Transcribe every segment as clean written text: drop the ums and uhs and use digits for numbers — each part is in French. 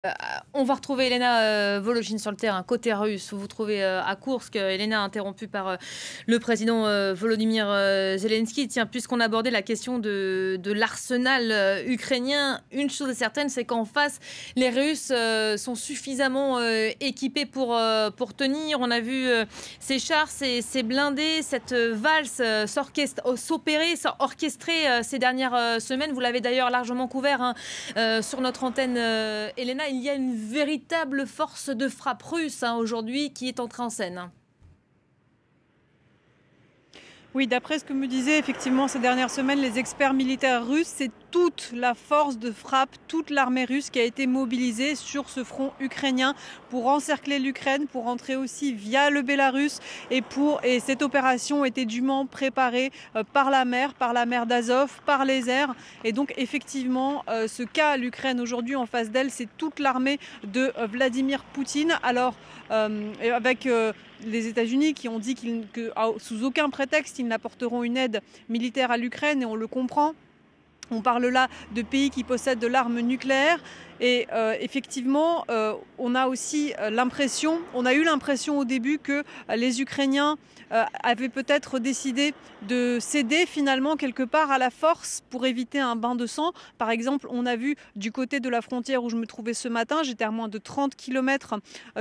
Heu, on va retrouver Elena Volojine sur le terrain, côté russe. Vous vous trouvez à Koursk. Elena, interrompue par le président Volodymyr Zelensky. Tiens, puisqu'on abordait la question de l'arsenal ukrainien, une chose est certaine, c'est qu'en face, les Russes sont suffisamment équipés pour tenir. On a vu ces chars, ces blindés, cette valse orchestrée ces dernières semaines. Vous l'avez d'ailleurs largement couvert sur notre antenne, Elena. Il y a une véritable force de frappe russe aujourd'hui qui est entrée en scène. Oui, d'après ce que me disaient effectivement ces dernières semaines les experts militaires russes, c'est toute la force de frappe, toute l'armée russe qui a été mobilisée sur ce front ukrainien pour encercler l'Ukraine, pour entrer aussi via le Bélarus et cette opération était dûment préparée par la mer d'Azov, par les airs. Et donc effectivement, ce qu'a l'Ukraine aujourd'hui en face d'elle, c'est toute l'armée de Vladimir Poutine. Alors avec les États-Unis qui ont dit que sous aucun prétexte ils n'apporteront une aide militaire à l'Ukraine, et on le comprend. On parle là de pays qui possèdent de l'arme nucléaire. Et effectivement, on a eu l'impression au début que les Ukrainiens avaient peut-être décidé de céder finalement quelque part à la force pour éviter un bain de sang. Par exemple, on a vu du côté de la frontière où je me trouvais ce matin, j'étais à moins de 30 km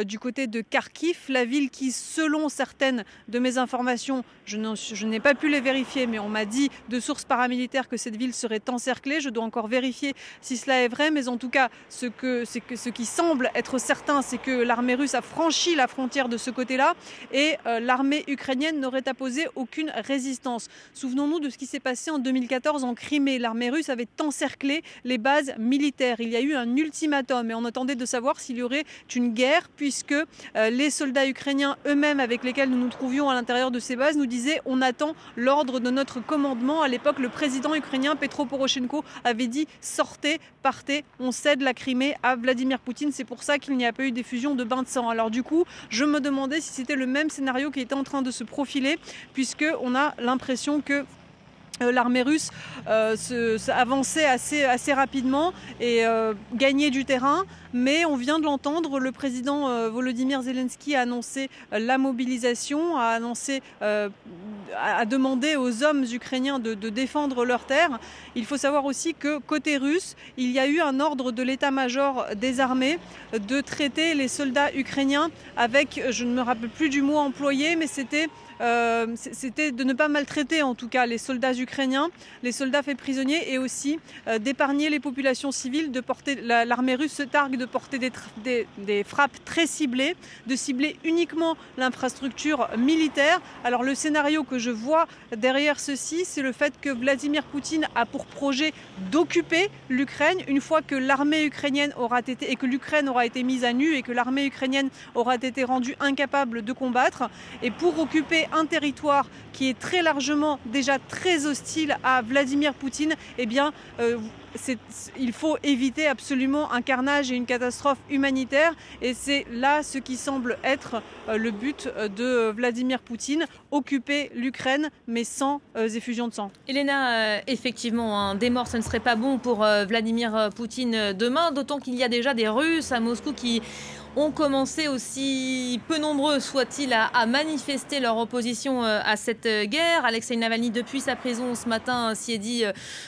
du côté de Kharkiv, la ville qui, selon certaines de mes informations, je n'ai pas pu les vérifier, mais on m'a dit de sources paramilitaires que cette ville serait encerclée. Je dois encore vérifier si cela est vrai, mais en tout cas, ce qui semble être certain, c'est que l'armée russe a franchi la frontière de ce côté-là et l'armée ukrainienne n'aurait apposé aucune résistance. Souvenons-nous de ce qui s'est passé en 2014 en Crimée. L'armée russe avait encerclé les bases militaires. Il y a eu un ultimatum et on attendait de savoir s'il y aurait une guerre, puisque les soldats ukrainiens eux-mêmes avec lesquels nous nous trouvions à l'intérieur de ces bases nous disaient: on attend l'ordre de notre commandement. À l'époque, le président ukrainien Petro Poroshenko avait dit: sortez, partez, on cède la Crimée à Vladimir Poutine. C'est pour ça qu'il n'y a pas eu d'effusion de bain de sang. Alors du coup, je me demandais si c'était le même scénario qui était en train de se profiler, puisqu'on a l'impression que l'armée russe avançait assez rapidement et gagnait du terrain. Mais on vient de l'entendre, le président Volodymyr Zelensky a annoncé la mobilisation, a demandé aux hommes ukrainiens de défendre leurs terres. Il faut savoir aussi que côté russe, il y a eu un ordre de l'état-major des armées de traiter les soldats ukrainiens avec, je ne me rappelle plus du mot employé, mais c'était de ne pas maltraiter en tout cas les soldats ukrainiens, les soldats faits prisonniers, et aussi d'épargner les populations civiles. L'armée russe se targue de porter des frappes très ciblées, de cibler uniquement l'infrastructure militaire. Alors le scénario que je vois derrière ceci, c'est le fait que Vladimir Poutine a pour projet d'occuper l'Ukraine une fois que l'armée ukrainienne et que l'Ukraine aura été mise à nu et que l'armée ukrainienne aura été rendue incapable de combattre. Et pour occuper un territoire qui est très largement déjà très hostile à Vladimir Poutine, eh bien, il faut éviter absolument un carnage et une catastrophe humanitaire. Et c'est là ce qui semble être le but de Vladimir Poutine: occuper l'Ukraine, mais sans effusion de sang. Elena, effectivement, des morts, ce ne serait pas bon pour Vladimir Poutine demain, d'autant qu'il y a déjà des Russes à Moscou qui ont commencé, aussi peu nombreux soient-ils, à manifester leur opposition à cette guerre. Alexei Navalny, depuis sa prison ce matin, s'y est dit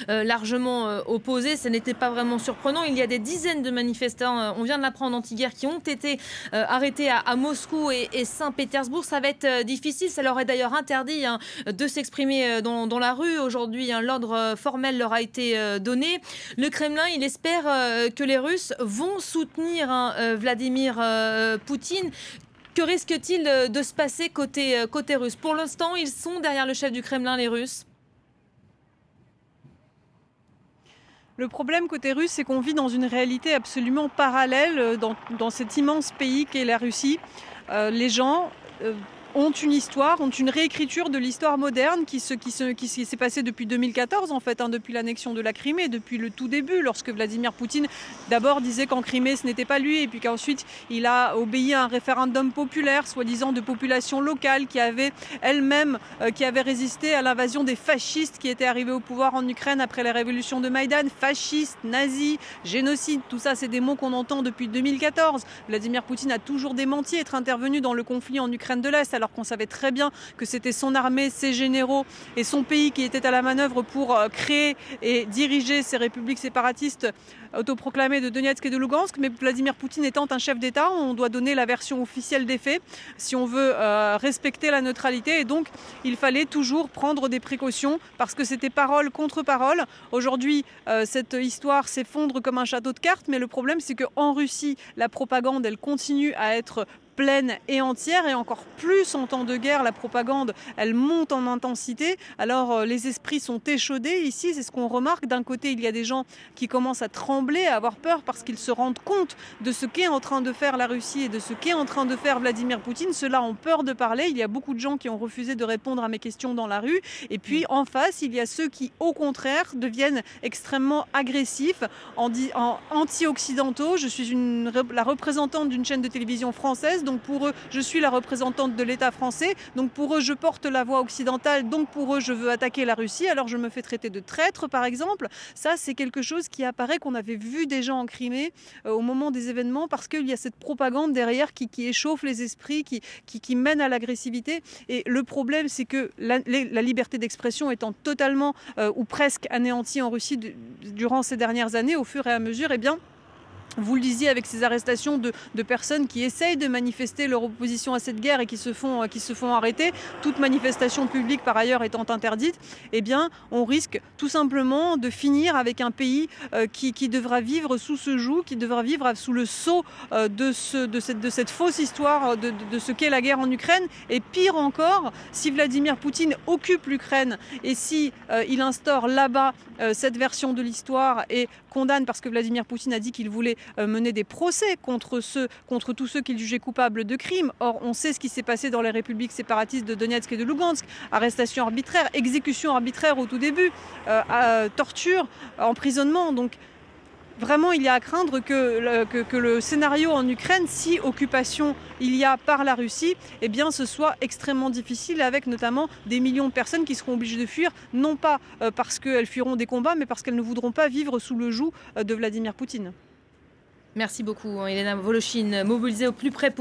largement opposé. Ce n'était pas vraiment surprenant. Il y a des dizaines de manifestants, on vient de l'apprendre anti-guerre, qui ont été arrêtés à Moscou et Saint-Pétersbourg. Ça va être difficile. Ça leur est d'ailleurs interdit de s'exprimer dans la rue. Aujourd'hui, l'ordre formel leur a été donné. Le Kremlin, il espère que les Russes vont soutenir Vladimir Poutine. Que risque-t-il de se passer côté russe? Pour l'instant, ils sont derrière le chef du Kremlin, les Russes. Le problème côté russe, c'est qu'on vit dans une réalité absolument parallèle dans cet immense pays qu'est la Russie. Les gens ont une histoire, ont une réécriture de l'histoire moderne qui s'est passée depuis 2014 en fait, hein, depuis l'annexion de la Crimée, depuis le tout début, lorsque Vladimir Poutine d'abord disait qu'en Crimée ce n'était pas lui, et puis qu'ensuite il a obéi à un référendum populaire, soi-disant de population locale, qui avait elle-même qui avait résisté à l'invasion des fascistes qui étaient arrivés au pouvoir en Ukraine après la révolution de Maïdan. Fascistes, nazis, génocide, tout ça c'est des mots qu'on entend depuis 2014. Vladimir Poutine a toujours démenti être intervenu dans le conflit en Ukraine de l'Est, alors qu'on savait très bien que c'était son armée, ses généraux et son pays qui étaient à la manœuvre pour créer et diriger ces républiques séparatistes autoproclamées de Donetsk et de Lugansk. Mais Vladimir Poutine étant un chef d'État, on doit donner la version officielle des faits si on veut respecter la neutralité, et donc il fallait toujours prendre des précautions parce que c'était parole contre parole. Aujourd'hui, cette histoire s'effondre comme un château de cartes, mais le problème c'est qu'en Russie, la propagande elle continue à être pleine et entière, et encore plus en temps de guerre, la propagande elle monte en intensité. Alors les esprits sont échaudés ici, c'est ce qu'on remarque. D'un côté il y a des gens qui commencent à trembler, à avoir peur parce qu'ils se rendent compte de ce qu'est en train de faire la Russie et de ce qu'est en train de faire Vladimir Poutine. Ceux-là ont peur de parler, il y a beaucoup de gens qui ont refusé de répondre à mes questions dans la rue, et puis en face il y a ceux qui au contraire deviennent extrêmement agressifs, anti-occidentaux. Je suis la représentante d'une chaîne de télévision française, donc pour eux je suis la représentante de l'État français, donc pour eux je porte la voix occidentale, donc pour eux je veux attaquer la Russie, alors je me fais traiter de traître par exemple. Ça c'est quelque chose qui apparaît, qu'on avait vu déjà en Crimée au moment des événements, parce qu'il y a cette propagande derrière qui échauffe les esprits, qui mène à l'agressivité. Et le problème c'est que la liberté d'expression étant totalement ou presque anéantie en Russie durant ces dernières années, au fur et à mesure, eh bien vous le disiez, avec ces arrestations de personnes qui essayent de manifester leur opposition à cette guerre et qui se font arrêter, toute manifestation publique par ailleurs étant interdite, eh bien on risque tout simplement de finir avec un pays qui devra vivre sous ce joug, qui devra vivre sous le sceau de cette fausse histoire de ce qu'est la guerre en Ukraine. Et pire encore, si Vladimir Poutine occupe l'Ukraine et si il instaure là-bas cette version de l'histoire et condamne, parce que Vladimir Poutine a dit qu'il voulait mener des procès contre tous ceux qu'il jugeait coupables de crimes. Or, on sait ce qui s'est passé dans les républiques séparatistes de Donetsk et de Lugansk. Arrestation arbitraire, exécution arbitraire au tout début, torture, emprisonnement. Donc, vraiment, il y a à craindre que le scénario en Ukraine, si occupation il y a par la Russie, eh bien, ce soit extrêmement difficile, avec notamment des millions de personnes qui seront obligées de fuir, non pas parce qu'elles fuiront des combats, mais parce qu'elles ne voudront pas vivre sous le joug de Vladimir Poutine. Merci beaucoup, Elena Voloshin, mobilisée au plus près pour